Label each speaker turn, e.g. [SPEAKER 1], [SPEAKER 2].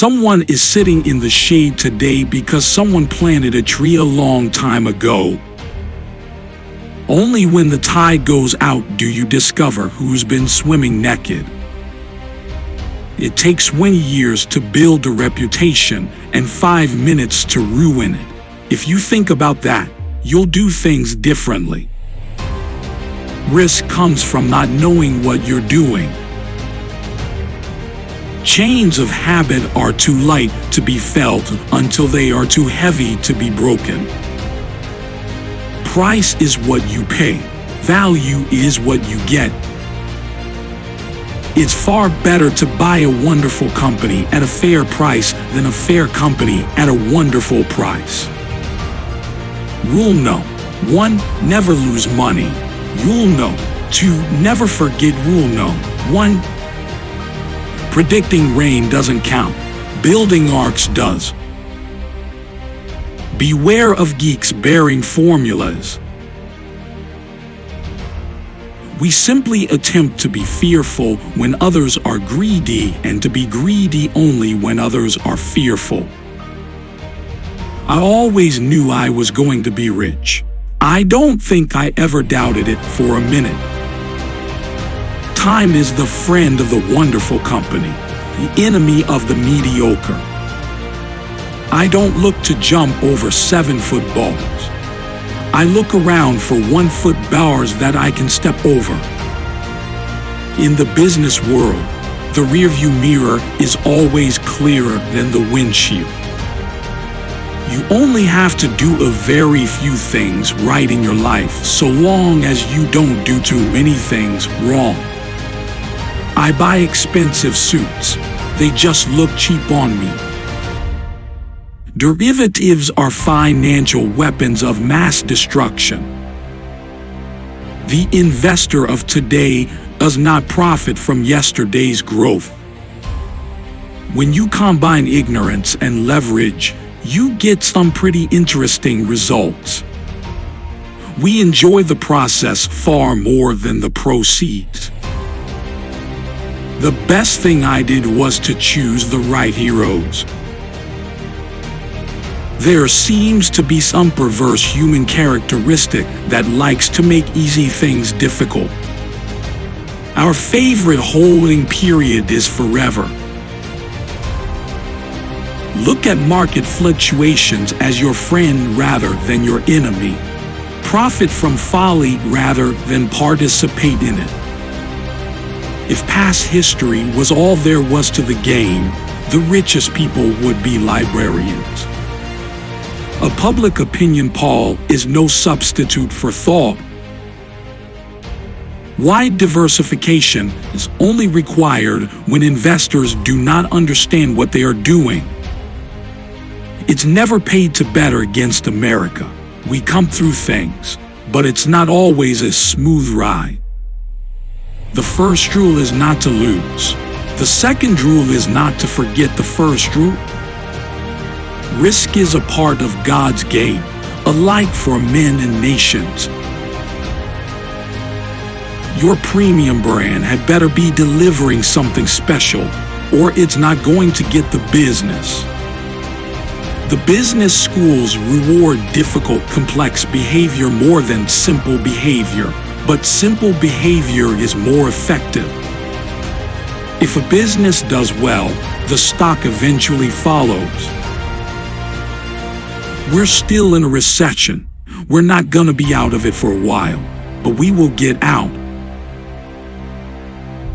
[SPEAKER 1] Someone is sitting in the shade today because someone planted a tree a long time ago. Only when the tide goes out do you discover who's been swimming naked. It takes 20 years to build a reputation and 5 minutes to ruin it. If you think about that, you'll do things differently. Risk comes from not knowing what you're doing. Chains of habit are too light to be felt until they are too heavy to be broken. Price is what you pay. Value is what you get. It's far better to buy a wonderful company at a fair price than a fair company at a wonderful price. Rule no. 1. Never lose money. Rule no. 2. Never forget rule no. 1. Predicting rain doesn't count. Building arcs does. Beware of geeks bearing formulas. We simply attempt to be fearful when others are greedy and to be greedy only when others are fearful. I always knew I was going to be rich. I don't think I ever doubted it for a minute. Time is the friend of the wonderful company, the enemy of the mediocre. I don't look to jump over 7-foot balls. I look around for 1-foot bars that I can step over. In the business world, the rearview mirror is always clearer than the windshield. You only have to do a very few things right in your life so long as you don't do too many things wrong. I buy expensive suits. They just look cheap on me. Derivatives are financial weapons of mass destruction. The investor of today does not profit from yesterday's growth. When you combine ignorance and leverage, you get some pretty interesting results. We enjoy the process far more than the proceeds. The best thing I did was to choose the right heroes. There seems to be some perverse human characteristic that likes to make easy things difficult. Our favorite holding period is forever. Look at market fluctuations as your friend rather than your enemy. Profit from folly rather than participate in it. If past history was all there was to the game, the richest people would be librarians. A public opinion poll is no substitute for thought. Wide diversification is only required when investors do not understand what they are doing. It's never paid to bet against America. We come through things, but it's not always a smooth ride. The first rule is not to lose. The second rule is not to forget the first rule. Risk is a part of God's game, alike for men and nations. Your premium brand had better be delivering something special, or it's not going to get the business. The business schools reward difficult, complex behavior more than simple behavior, but simple behavior is more effective. If a business does well, the stock eventually follows. We're still in a recession. We're not gonna be out of it for a while, but we will get out.